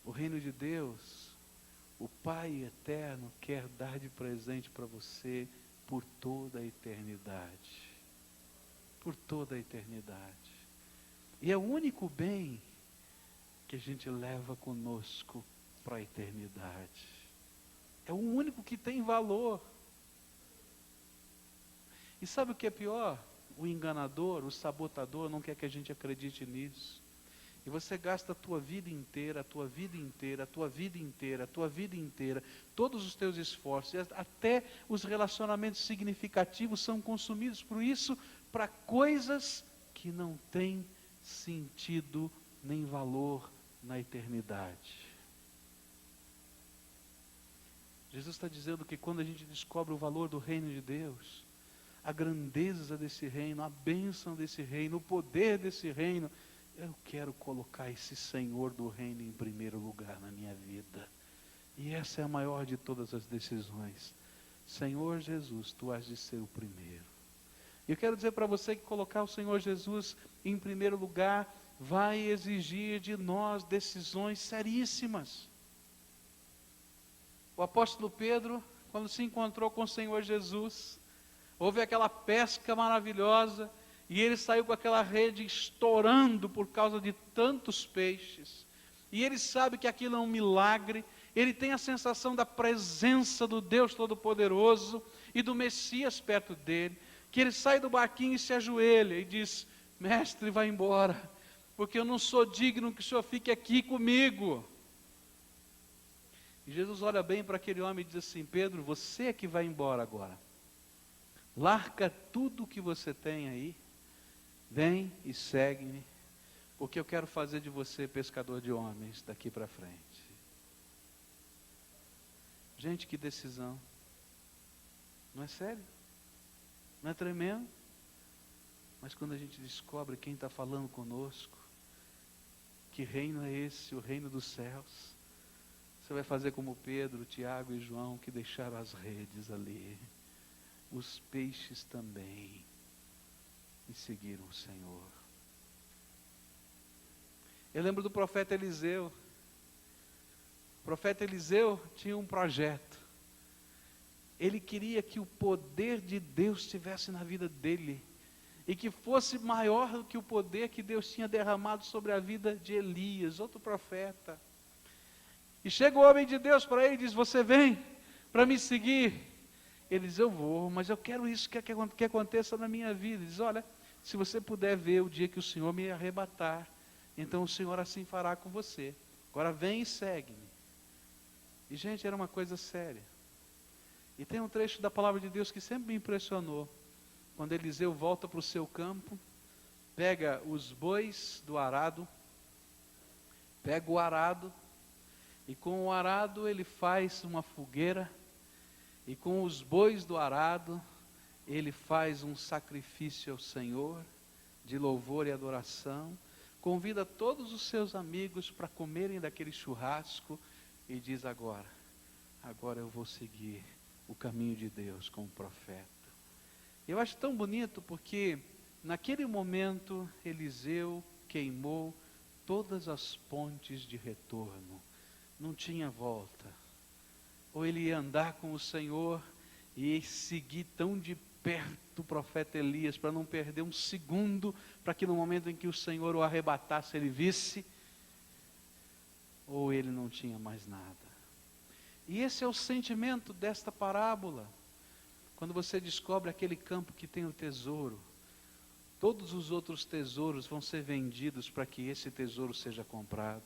O reino de Deus, o Pai eterno quer dar de presente para você por toda a eternidade. Por toda a eternidade. E é o único bem que a gente leva conosco para a eternidade. É o único que tem valor. E sabe o que é pior? O enganador, o sabotador não quer que a gente acredite nisso. E você gasta a tua vida inteira, a tua vida inteira, a tua vida inteira, a tua vida inteira, todos os teus esforços, até os relacionamentos significativos são consumidos por isso, para coisas que não têm sentido nem valor na eternidade. Jesus está dizendo que quando a gente descobre o valor do reino de Deus, a grandeza desse reino, a bênção desse reino, o poder desse reino, eu quero colocar esse Senhor do reino em primeiro lugar na minha vida. E essa é a maior de todas as decisões. Senhor Jesus, tu has de ser o primeiro. Eu quero dizer para você que colocar o Senhor Jesus em primeiro lugar vai exigir de nós decisões seríssimas. O apóstolo Pedro, quando se encontrou com o Senhor Jesus, houve aquela pesca maravilhosa, e ele saiu com aquela rede estourando por causa de tantos peixes. E ele sabe que aquilo é um milagre, ele tem a sensação da presença do Deus Todo-Poderoso e do Messias perto dele, que ele sai do barquinho e se ajoelha e diz: mestre, vai embora, porque eu não sou digno que o Senhor fique aqui comigo. E Jesus olha bem para aquele homem e diz assim: Pedro, você é que vai embora agora. Larga tudo o que você tem aí, vem e segue-me, porque eu quero fazer de você pescador de homens daqui para frente. Gente, que decisão. Não é sério? Não é tremendo? Mas quando a gente descobre quem está falando conosco, que reino é esse, o reino dos céus, você vai fazer como Pedro, Tiago e João, que deixaram as redes ali, os peixes também, e seguiram o Senhor. Eu lembro do profeta Eliseu. O profeta Eliseu tinha um projeto. Ele queria que o poder de Deus estivesse na vida dele, e que fosse maior do que o poder que Deus tinha derramado sobre a vida de Elias, outro profeta. E chega o homem de Deus para ele e diz: você vem para me seguir? Ele diz: eu vou, mas eu quero isso que aconteça na minha vida. Ele diz: olha, se você puder ver o dia que o Senhor me arrebatar, então o Senhor assim fará com você. Agora vem e segue-me. E gente, era uma coisa séria. E tem um trecho da palavra de Deus que sempre me impressionou. Quando Eliseu volta para o seu campo, pega os bois do arado, pega o arado, e com o arado ele faz uma fogueira, e com os bois do arado, ele faz um sacrifício ao Senhor, de louvor e adoração, convida todos os seus amigos para comerem daquele churrasco, e diz: agora eu vou seguir o caminho de Deus como profeta. Eu acho tão bonito porque naquele momento Eliseu queimou todas as pontes de retorno, não tinha volta. Ou ele ia andar com o Senhor e seguir tão de perto o profeta Elias, para não perder um segundo, para que no momento em que o Senhor o arrebatasse, ele visse, ou ele não tinha mais nada. E esse é o sentimento desta parábola. Quando você descobre aquele campo que tem o tesouro, todos os outros tesouros vão ser vendidos para que esse tesouro seja comprado.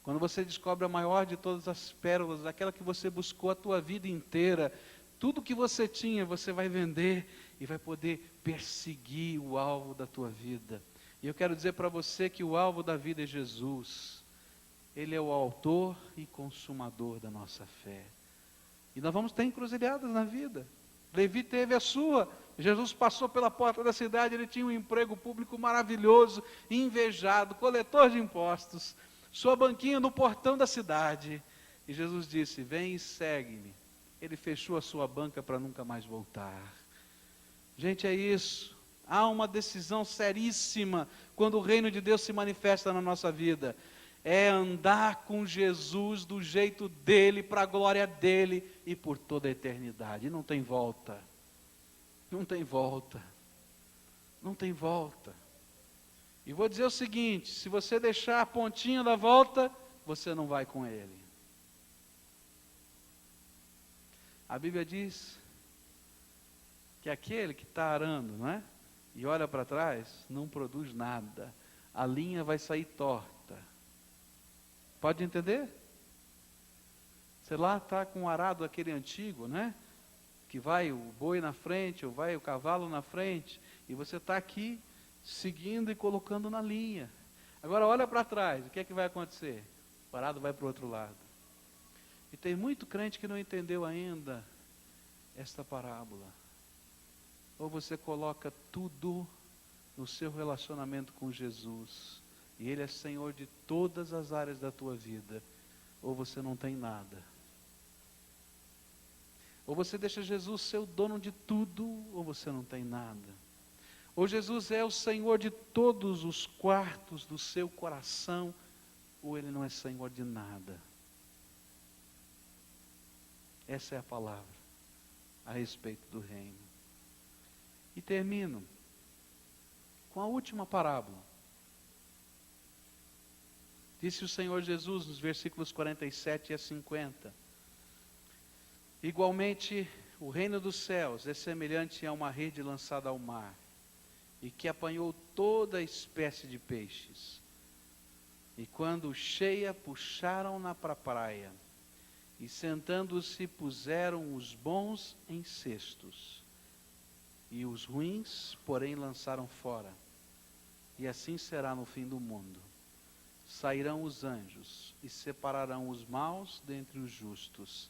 Quando você descobre a maior de todas as pérolas, aquela que você buscou a tua vida inteira, tudo que você tinha, você vai vender e vai poder perseguir o alvo da tua vida. E eu quero dizer para você que o alvo da vida é Jesus. Ele é o autor e consumador da nossa fé. E nós vamos ter encruzilhadas na vida. Levi teve a sua, Jesus passou pela porta da cidade, ele tinha um emprego público maravilhoso, invejado, coletor de impostos, sua banquinha no portão da cidade. E Jesus disse: vem e segue-me. Ele fechou a sua banca para nunca mais voltar. Gente, é isso. Há uma decisão seríssima quando o reino de Deus se manifesta na nossa vida. É andar com Jesus do jeito dele, para a glória dele e por toda a eternidade. Não tem volta. Não tem volta. Não tem volta. E vou dizer o seguinte: se você deixar a pontinha da volta, você não vai com ele. A Bíblia diz que aquele que está arando, não é? E olha para trás, não produz nada. A linha vai sair torta. Pode entender? Você lá está com um arado aquele antigo, né? Que vai o boi na frente, ou vai o cavalo na frente, e você está aqui seguindo e colocando na linha. Agora olha para trás, o que é que vai acontecer? O arado vai para o outro lado. E tem muito crente que não entendeu ainda esta parábola. Ou você coloca tudo no seu relacionamento com Jesus, e Ele é Senhor de todas as áreas da tua vida, ou você não tem nada. Ou você deixa Jesus ser o dono de tudo, ou você não tem nada. Ou Jesus é o Senhor de todos os quartos do seu coração, ou Ele não é Senhor de nada. Essa é a palavra a respeito do reino. E termino com a última parábola. Disse o Senhor Jesus nos versículos 47 a 50. Igualmente, o reino dos céus é semelhante a uma rede lançada ao mar, e que apanhou toda espécie de peixes. E quando cheia, puxaram-na para a praia, e sentando-se, puseram os bons em cestos, e os ruins, porém, lançaram fora. E assim será no fim do mundo. Sairão os anjos, e separarão os maus dentre os justos,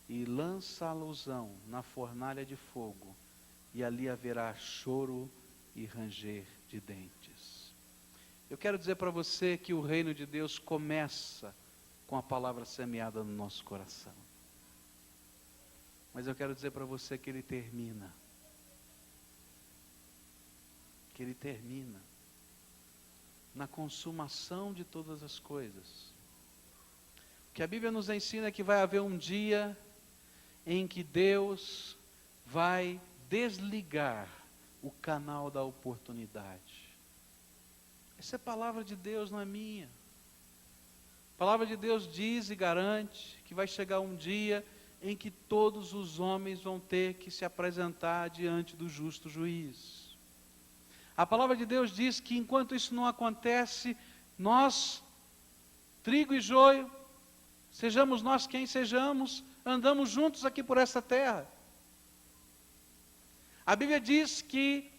e lançá-los-ão na fornalha de fogo, e ali haverá choro e ranger de dentes. Eu quero dizer para você que o reino de Deus começa com a palavra semeada no nosso coração. Mas eu quero dizer para você que ele termina. Que ele termina na consumação de todas as coisas. O que a Bíblia nos ensina é que vai haver um dia em que Deus vai desligar o canal da oportunidade. Essa é a palavra de Deus, não é minha. A palavra de Deus diz e garante que vai chegar um dia em que todos os homens vão ter que se apresentar diante do justo juiz. A palavra de Deus diz que enquanto isso não acontece, nós, trigo e joio, sejamos nós quem sejamos, andamos juntos aqui por essa terra. A Bíblia diz que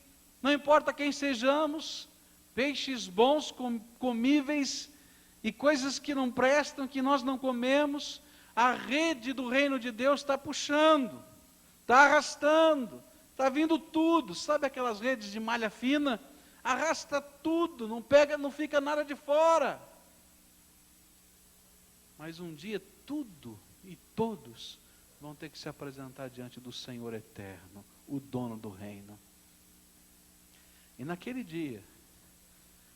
não importa quem sejamos, peixes bons, comíveis e coisas que não prestam, que nós não comemos, a rede do reino de Deus está puxando, está arrastando, está vindo tudo. Sabe aquelas redes de malha fina? Arrasta tudo, não pega, não fica nada de fora. Mas um dia tudo e todos vão ter que se apresentar diante do Senhor eterno, o dono do reino. E naquele dia,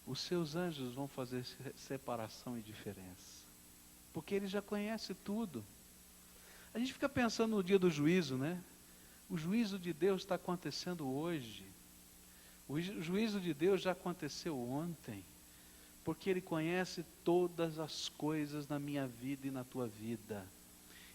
os seus anjos vão fazer separação e diferença, porque ele já conhece tudo. A gente fica pensando no dia do juízo, né? O juízo de Deus está acontecendo hoje. O juízo de Deus já aconteceu ontem, porque Ele conhece todas as coisas na minha vida e na tua vida.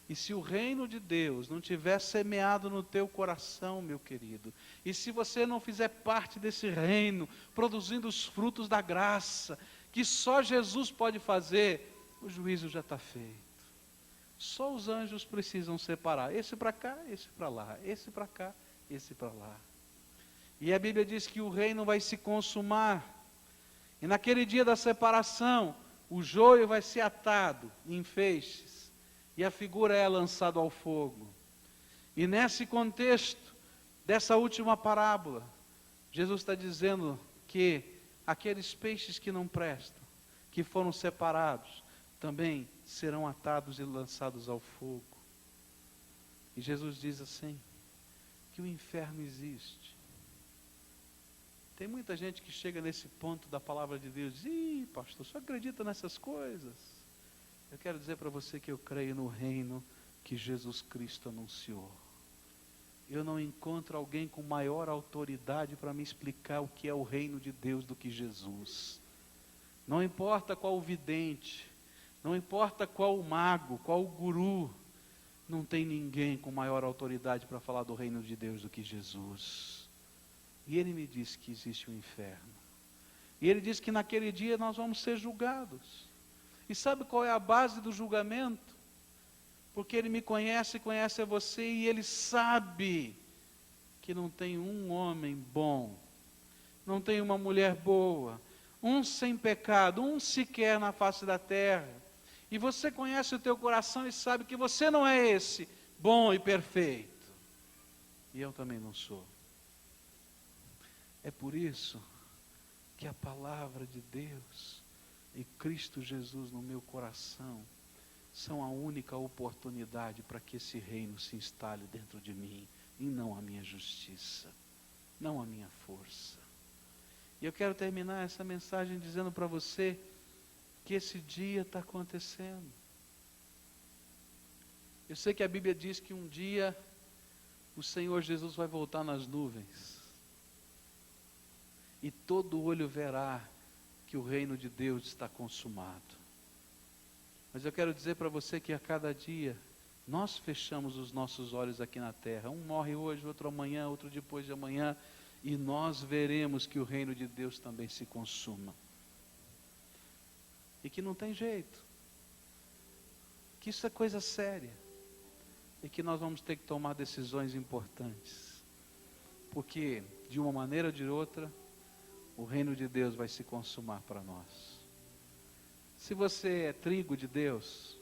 E se o reino de Deus não tiver semeado no teu coração, meu querido, e se você não fizer parte desse reino, produzindo os frutos da graça, que só Jesus pode fazer, o juízo já está feito. Só os anjos precisam separar, esse para cá, esse para lá, esse para cá, esse para lá. E a Bíblia diz que o reino vai se consumar, e naquele dia da separação, o joio vai ser atado em feixes, e a figura é lançada ao fogo. E nesse contexto, dessa última parábola, Jesus está dizendo que aqueles peixes que não prestam, que foram separados, também serão atados e lançados ao fogo. E Jesus diz assim, que o inferno existe. Tem muita gente que chega nesse ponto da palavra de Deus, ih, pastor, só acredita nessas coisas. Eu quero dizer para você que eu creio no reino que Jesus Cristo anunciou. Eu não encontro alguém com maior autoridade para me explicar o que é o reino de Deus do que Jesus. Não importa qual o vidente, não importa qual o mago, qual o guru, não tem ninguém com maior autoridade para falar do reino de Deus do que Jesus. E ele me disse que existe um inferno. E ele disse que naquele dia nós vamos ser julgados. E sabe qual é a base do julgamento? Porque ele me conhece, conhece a você, e ele sabe que não tem um homem bom, não tem uma mulher boa, um sem pecado, um sequer na face da terra. E você conhece o teu coração e sabe que você não é esse bom e perfeito. E eu também não sou. É por isso que a palavra de Deus e Cristo Jesus no meu coração são a única oportunidade para que esse reino se instale dentro de mim, e não a minha justiça, não a minha força. E eu quero terminar essa mensagem dizendo para você que esse dia está acontecendo. Eu sei que a Bíblia diz que um dia o Senhor Jesus vai voltar nas nuvens, e todo olho verá que o reino de Deus está consumado. Mas eu quero dizer para você que a cada dia nós fechamos os nossos olhos aqui na terra. Um morre hoje, outro amanhã, outro depois de amanhã, e nós veremos que o reino de Deus também se consuma. E que não tem jeito, que isso é coisa séria, e que nós vamos ter que tomar decisões importantes, porque de uma maneira ou de outra, o reino de Deus vai se consumar para nós. Se você é trigo de Deus,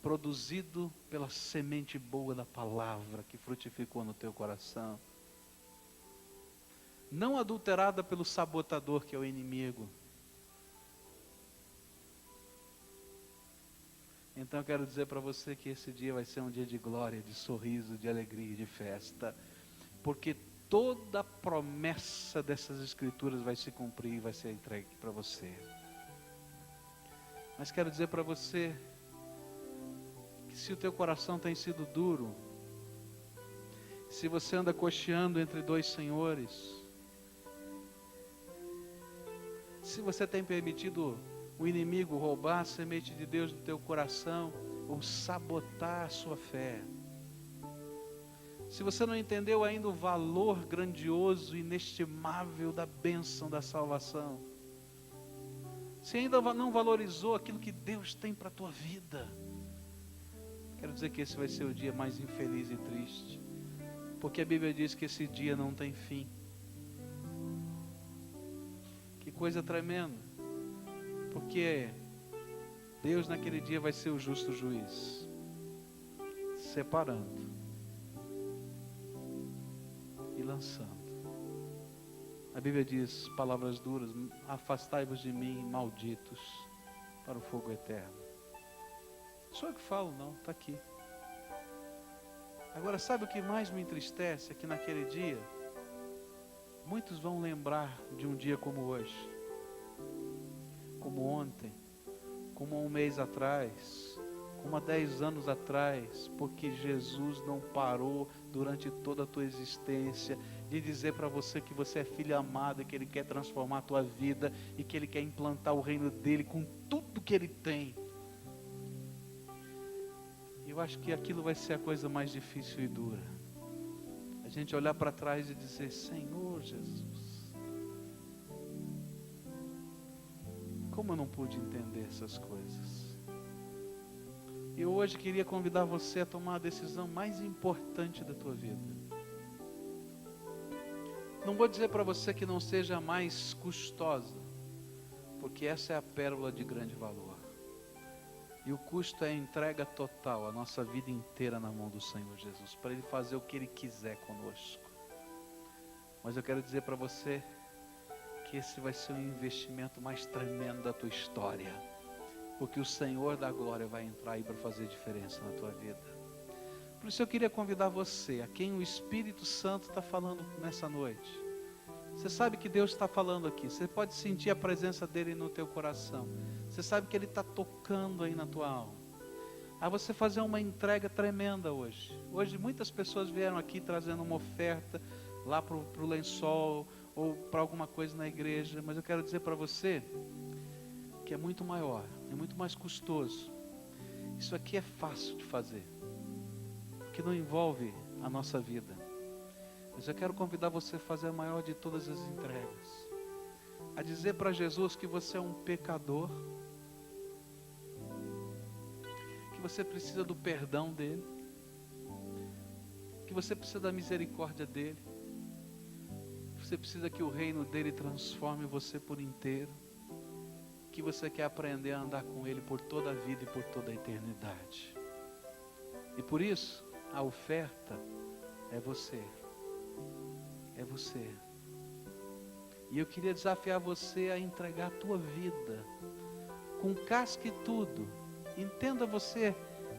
produzido pela semente boa da palavra que frutificou no teu coração, não adulterada pelo sabotador que é o inimigo, então eu quero dizer para você que esse dia vai ser um dia de glória, de sorriso, de alegria, de festa, porque toda a promessa dessas escrituras vai se cumprir e vai ser entregue para você. Mas quero dizer para você que se o teu coração tem sido duro, se você anda cocheando entre dois senhores, se você tem permitido o inimigo roubar a semente de Deus do teu coração, ou sabotar a sua fé, se você não entendeu ainda o valor grandioso, inestimável da bênção da salvação, se ainda não valorizou aquilo que Deus tem para a tua vida, quero dizer que esse vai ser o dia mais infeliz e triste, porque a Bíblia diz que esse dia não tem fim. Que coisa tremenda, porque Deus naquele dia vai ser o justo juiz, separando e lançando. A Bíblia diz, palavras duras, afastai-vos de mim, malditos, para o fogo eterno. Não sou eu que falo não, está aqui. Agora sabe o que mais me entristece? É que naquele dia, muitos vão lembrar de um dia como hoje, como ontem, como há um mês atrás, como há 10 anos atrás, porque Jesus não parou durante toda a tua existência de dizer para você que você é filho amado, que Ele quer transformar a tua vida e que Ele quer implantar o reino dEle com tudo que Ele tem. Eu acho que aquilo vai ser a coisa mais difícil e dura. A gente olhar para trás e dizer, Senhor Jesus, como eu não pude entender essas coisas. E hoje queria convidar você a tomar a decisão mais importante da tua vida. Não vou dizer para você que não seja mais custosa, porque essa é a pérola de grande valor. E o custo é a entrega total, a nossa vida inteira na mão do Senhor Jesus, para Ele fazer o que Ele quiser conosco. Mas eu quero dizer para você que esse vai ser o investimento mais tremendo da tua história. Porque o Senhor da glória vai entrar aí para fazer diferença na tua vida. Por isso eu queria convidar você, a quem o Espírito Santo está falando nessa noite. Você sabe que Deus está falando aqui. Você pode sentir a presença dEle no teu coração. Você sabe que Ele está tocando aí na tua alma. A você fazer uma entrega tremenda hoje. Hoje muitas pessoas vieram aqui trazendo uma oferta lá para o lençol ou para alguma coisa na igreja. Mas eu quero dizer para você que é muito maior, é muito mais custoso. Isso aqui é fácil de fazer, que não envolve a nossa vida. Mas eu quero convidar você a fazer a maior de todas as entregas. A dizer para Jesus que você é um pecador, que você precisa do perdão dEle, que você precisa da misericórdia dEle, que você precisa que o reino dEle transforme você por inteiro, que você quer aprender a andar com Ele por toda a vida e por toda a eternidade. E por isso, a oferta é você. É você. E eu queria desafiar você a entregar a tua vida, com casca e tudo. Entenda você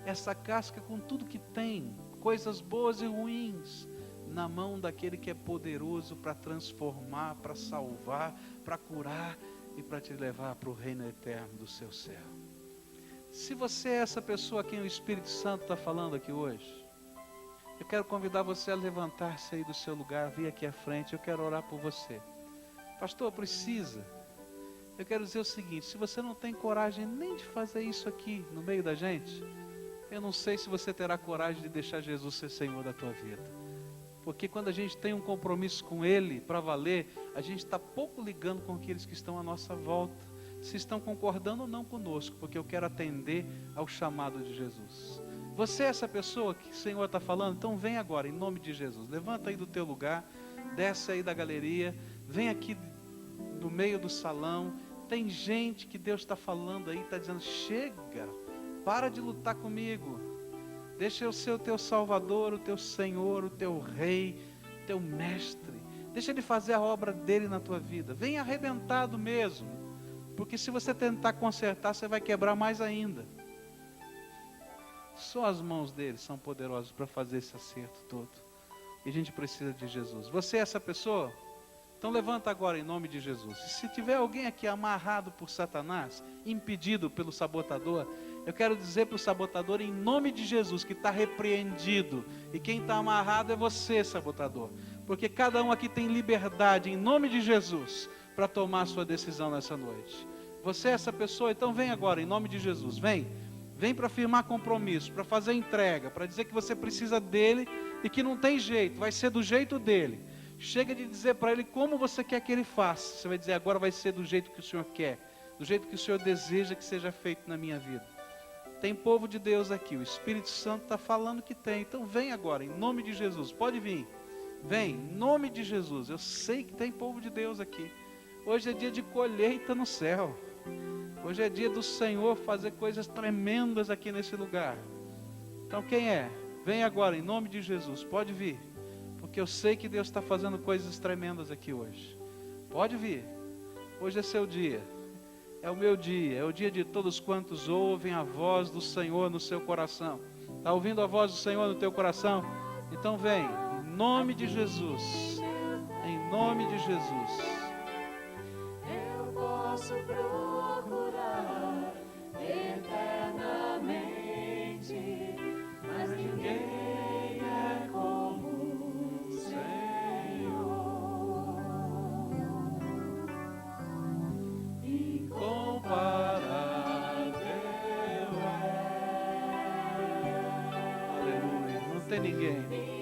essa casca com tudo que tem, coisas boas e ruins, na mão daquele que é poderoso para transformar, para salvar, para curar e para te levar para o reino eterno do seu céu. Se você é essa pessoa a quem o Espírito Santo está falando aqui hoje, eu quero convidar você a levantar-se aí do seu lugar, vir aqui à frente, eu quero orar por você. Pastor, precisa. Eu quero dizer o seguinte, se você não tem coragem nem de fazer isso aqui no meio da gente, eu não sei se você terá coragem de deixar Jesus ser Senhor da tua vida. Porque quando a gente tem um compromisso com Ele, para valer, a gente está pouco ligando com aqueles que estão à nossa volta, se estão concordando ou não conosco, porque eu quero atender ao chamado de Jesus. Você é essa pessoa que o Senhor está falando? Então vem agora, em nome de Jesus. Levanta aí do teu lugar, desce aí da galeria, vem aqui no meio do salão. Tem gente que Deus está falando aí, está dizendo, chega, para de lutar comigo. Deixa eu ser o teu Salvador, o teu Senhor, o teu Rei, o teu Mestre. Deixa Ele fazer a obra dEle na tua vida. Vem arrebentado mesmo, porque se você tentar consertar, você vai quebrar mais ainda. Só as mãos dEle são poderosas para fazer esse acerto todo. E a gente precisa de Jesus. Você é essa pessoa? Então levanta agora em nome de Jesus. E se tiver alguém aqui amarrado por Satanás, impedido pelo sabotador, eu quero dizer para o sabotador em nome de Jesus que está repreendido. E quem está amarrado é você, sabotador. Porque cada um aqui tem liberdade em nome de Jesus para tomar a sua decisão nessa noite. Você é essa pessoa? Então vem agora em nome de Jesus. Vem para firmar compromisso, para fazer entrega, para dizer que você precisa dEle e que não tem jeito, vai ser do jeito dEle. Chega de dizer para Ele como você quer que Ele faça. Você vai dizer, agora vai ser do jeito que o Senhor quer, do jeito que o Senhor deseja que seja feito na minha vida. Tem povo de Deus aqui, o Espírito Santo está falando que tem. Então vem agora, em nome de Jesus, pode vir. Vem, em nome de Jesus. Eu sei que tem povo de Deus aqui. Hoje é dia de colheita no céu. Hoje é dia do Senhor fazer coisas tremendas aqui nesse lugar. Então quem é? Vem agora, em nome de Jesus, pode vir. Porque eu sei que Deus está fazendo coisas tremendas aqui hoje. Pode vir. Hoje é seu dia. É o meu dia. É o dia de todos quantos ouvem a voz do Senhor no seu coração. Está ouvindo a voz do Senhor no teu coração? Então vem. Em nome de Jesus. Em nome de Jesus. Eu posso procurar eternamente, mas ninguém é como o Senhor. Incomparável é. Aleluia. Não tem ninguém.